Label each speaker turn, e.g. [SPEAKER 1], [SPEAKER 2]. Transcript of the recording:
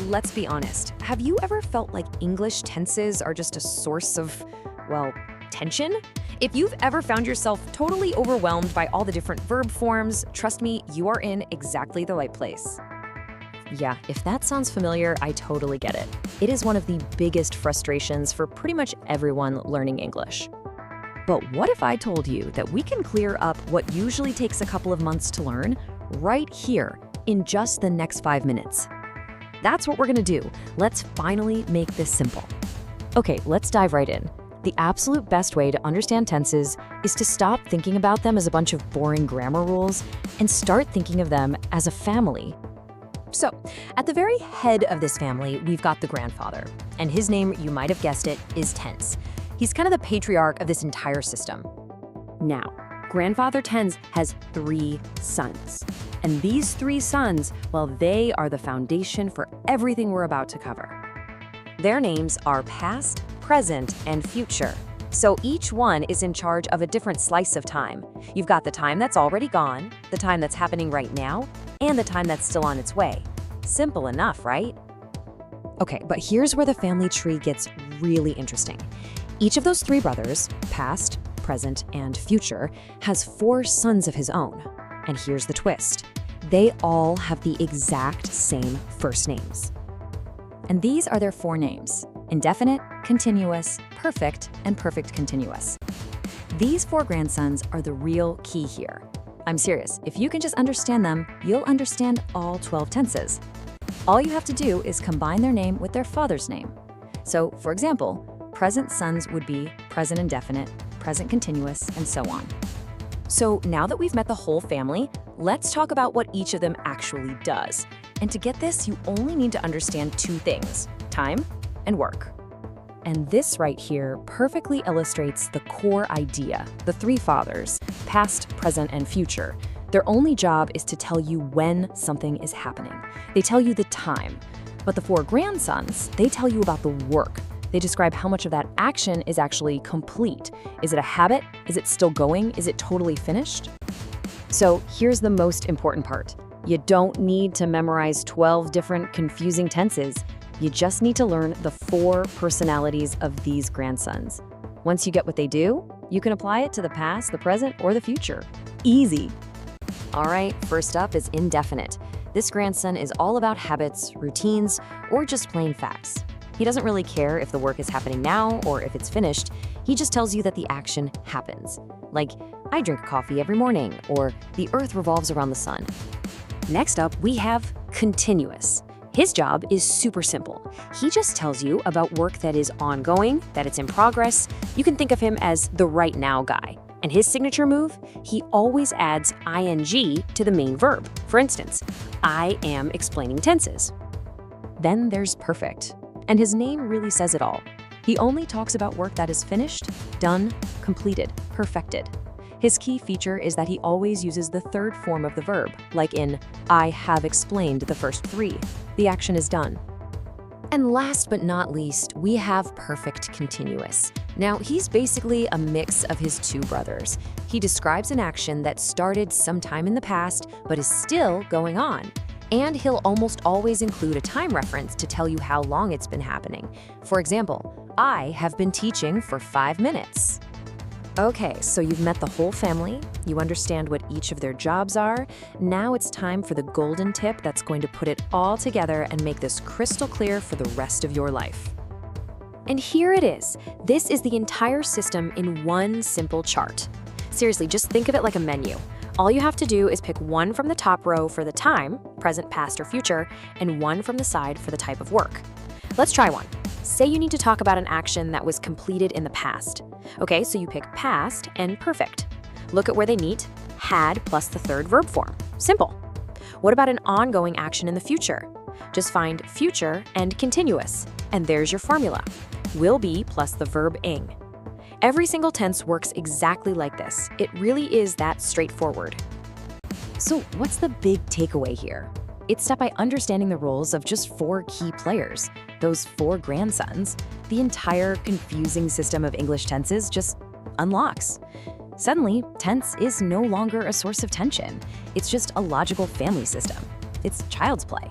[SPEAKER 1] Let's be honest. Have you ever felt like English tenses are just a source of, well, tension? If you've ever found yourself totally overwhelmed by all the different verb forms, trust me, you are in exactly the right place. Yeah, if that sounds familiar, I totally get it. It is one of the biggest frustrations for pretty much everyone learning English. But what if I told you that we can clear up what usually takes a couple of months to learn right here in just the next 5 minutes? That's what we're gonna do. Let's finally make this simple. Okay, let's dive right in. The absolute best way to understand tenses is to stop thinking about them as a bunch of boring grammar rules and start thinking of them as a family. So, at the very head of this family, we've got the grandfather, and his name, you might have guessed it, is tense. He's kind of the patriarch of this entire system. Now, Grandfather Tense has 3 sons. And these 3 sons, well, they are the foundation for everything we're about to cover. Their names are past, present, and future. So each one is in charge of a different slice of time. You've got the time that's already gone, the time that's happening right now, and the time that's still on its way. Simple enough, right? Okay, but here's where the family tree gets really interesting. Each of those 3 brothers, past, present, and future, has 4 sons of his own. And here's the twist. They all have the exact same first names. And these are their 4 names: indefinite, continuous, perfect, and perfect continuous. These 4 grandsons are the real key here. I'm serious, if you can just understand them, you'll understand all 12 tenses. All you have to do is combine their name with their father's name. So, for example, present sons would be present indefinite, present continuous, and so on. So now that we've met the whole family, let's talk about what each of them actually does. And to get this, you only need to understand 2 things: time and work. And this right here perfectly illustrates the core idea. The 3 fathers, past, present, and future, their only job is to tell you when something is happening. They tell you the time. But the 4 grandsons, they tell you about the work. They describe how much of that action is actually complete. Is it a habit? Is it still going? Is it totally finished? So here's the most important part. You don't need to memorize 12 different confusing tenses. You just need to learn the 4 personalities of these grandsons. Once you get what they do, you can apply it to the past, the present, or the future. Easy. All right, first up is indefinite. This grandson is all about habits, routines, or just plain facts. He doesn't really care if the work is happening now or if it's finished. He just tells you that the action happens. Like, I drink coffee every morning, or the earth revolves around the sun. Next up, we have continuous. His job is super simple. He just tells you about work that is ongoing, that it's in progress. You can think of him as the right now guy. And his signature move, he always adds ing to the main verb. For instance, I am explaining tenses. Then there's perfect. And his name really says it all. He only talks about work that is finished, done, completed, perfected. His key feature is that he always uses the 3rd form of the verb, like in I have explained the first 3. The action is done. And last but not least, we have perfect continuous. Now, he's basically a mix of his 2 brothers. He describes an action that started sometime in the past, but is still going on. And he'll almost always include a time reference to tell you how long it's been happening. For example, I have been teaching for 5 minutes. Okay, so you've met the whole family, you understand what each of their jobs are. Now it's time for the golden tip that's going to put it all together and make this crystal clear for the rest of your life. And here it is. This is the entire system in one simple chart. Seriously, just think of it like a menu. All you have to do is pick one from the top row for the time, present, past, or future, and one from the side for the type of work. Let's try one. Say you need to talk about an action that was completed in the past. Okay, so you pick past and perfect. Look at where they meet, had plus the 3rd verb form. Simple. What about an ongoing action in the future? Just find future and continuous, and there's your formula. Will be plus the verb ing. Every single tense works exactly like this. It really is that straightforward. So what's the big takeaway here? It's that by understanding the roles of just 4 key players, those 4 grandsons, the entire confusing system of English tenses just unlocks. Suddenly, tense is no longer a source of tension. It's just a logical family system. It's child's play.